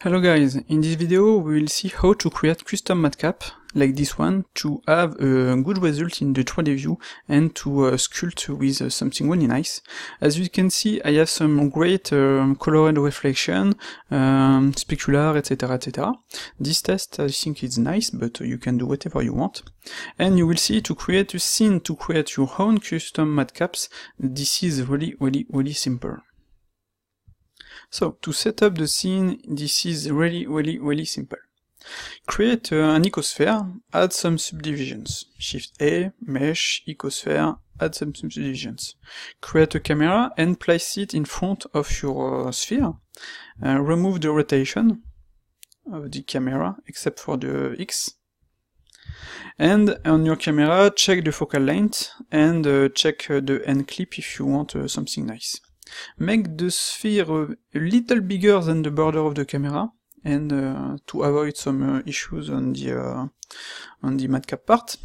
Hello guys, in this video we will see how to create custom matcap like this one to have a good result in the 3D view and to sculpt with something really nice. As you can see, I have some great colored reflection, specular, etc, etc. This test I think is nice, but you can do whatever you want. And you will see to create a scene, to create your own custom matcaps, this is really simple. So, to set up the scene, this is really simple. Create an icosphere, add some subdivisions. Shift A, Mesh, icosphere, add some subdivisions. Create a camera and place it in front of your sphere. Remove the rotation of the camera, except for the X. And on your camera, check the focal length and check the end clip if you want something nice. Make the sphere a little bigger than the border of the camera, and to avoid some issues on the matcap part.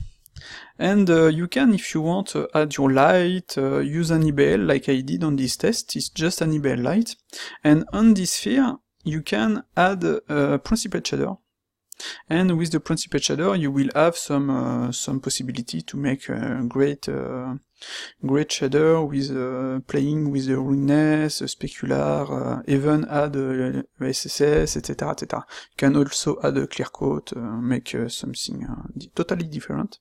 And you can, if you want, add your light, use an EBL like I did on this test. It's just an EBL light. And on this sphere, you can add a Principled shader. And with the Principled shader, you will have some possibility to make a great shader with playing with the ruinous, specular, even add SSS, etc, etc. You can also add a clear coat, make something totally different.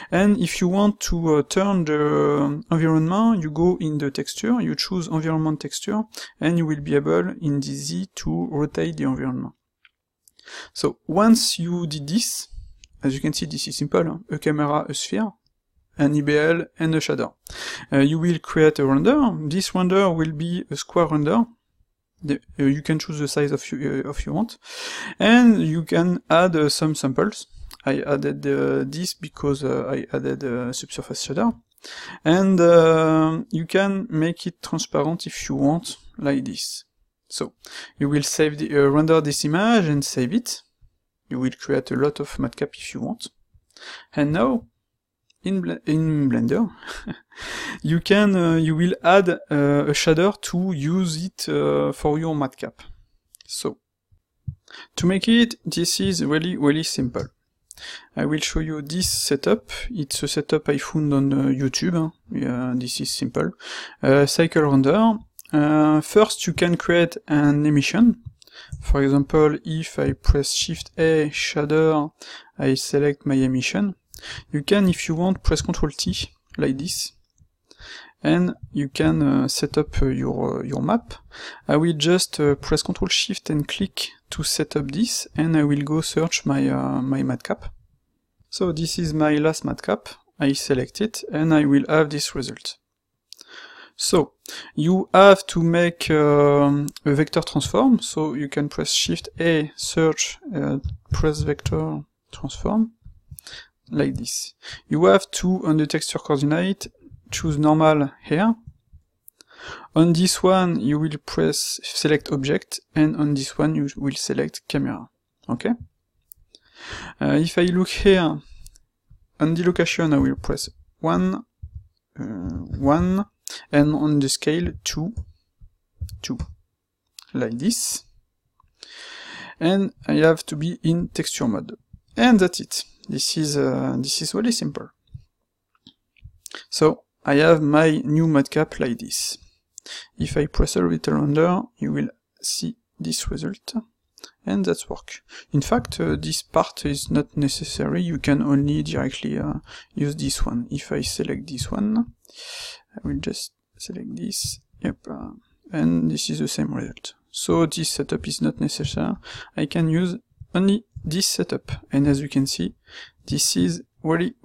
And if you want to turn the environment, you go in the texture, you choose environment texture, and you will be able in the Z to rotate the environment. So once you did this, as you can see, this is simple, a camera, a sphere, an EBL, and a shader. You will create a render. This render will be a square render. You can choose the size of you want. And you can add some samples. I added this because I added a subsurface shader. And you can make it transparent if you want, like this. So, you will save render this image and save it. You will create a lot of matcap if you want. And now, in Blender, you will add a shader to use it for your matcap. So, to make it, this is really simple. I will show you this setup. It's a setup I found on YouTube. This is simple. Cycle render. First, you can create an emission. For example, if I press Shift A, shader, I select my emission. You can, if you want, press Ctrl T, like this. And you can set up your map. I will just press Ctrl Shift and click to set up this, and I will go search my matcap. So this is my last matcap. I select it, and I will have this result. So, you have to make a vector transform, so you can press Shift A, search, press vector transform, like this. You have to, on the texture coordinate, choose normal here. On this one, you will press select object, and on this one, you will select camera. Okay? If I look here, on the location, I will press 1, 1, and on the scale 2, 2, like this. And I have to be in texture mode. And that's it. This is really simple. So I have my new matcap like this. If I press a little under, you will see this result, and that's work. In fact, this part is not necessary. You can only directly use this one. If I select this one, I will just select this, yep, and this is the same result. So this setup is not necessary. I can use only this setup, and as you can see, this is really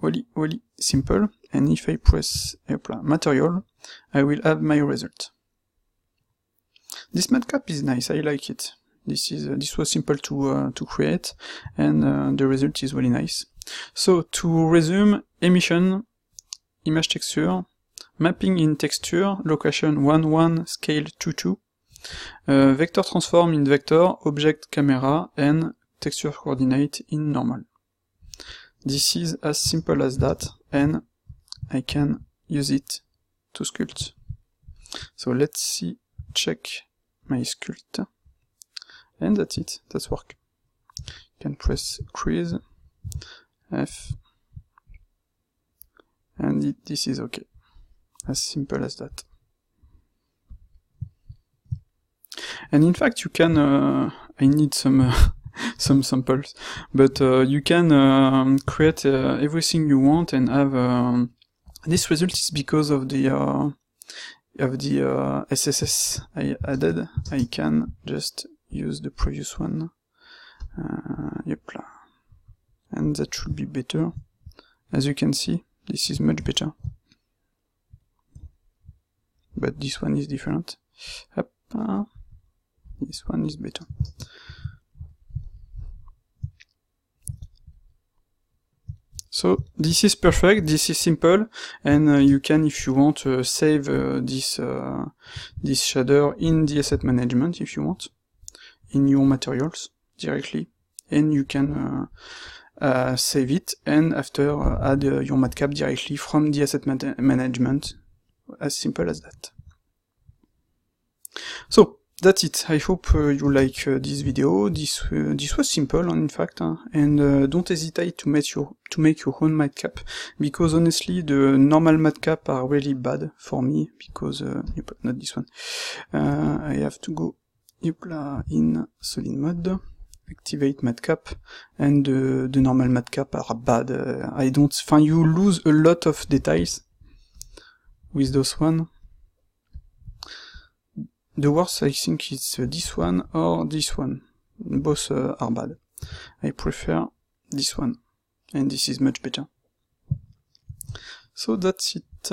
simple. And if I press material, I will have my result. This matcap is nice. I like it. This was simple to create, and the result is really nice. So to resume, emission, image texture, mapping in texture, location 1, 1, scale 2, 2, vector transform in vector, object camera, and texture coordinate in normal. This is as simple as that, and I can use it to sculpt. So let's see, check my sculpt. and that's it, that's work. You can press Crease, F, and this is okay. As simple as that. And in fact, you can, I need some some samples, but you can create everything you want and have this result is because of the SSS I added. I can just use the previous one. Yep, and that should be better. As you can see, this is much better. But this one is different. Up, this one is better. So this is perfect, this is simple, and you can, if you want, save this shader in the asset management if you want, in your materials directly, and you can save it, and after add your matcap directly from the asset management, as simple as that. So that's it. I hope you like this video. This was simple, in fact, and don't hesitate to make your own matcap, because honestly the normal matcap are really bad for me, because not this one. I have to go in solid mode, activate matcap, and the normal matcap are bad. I don't find you lose a lot of details with those one. The worst, I think, is this one or this one. Both are bad. I prefer this one, and this is much better. So that's it.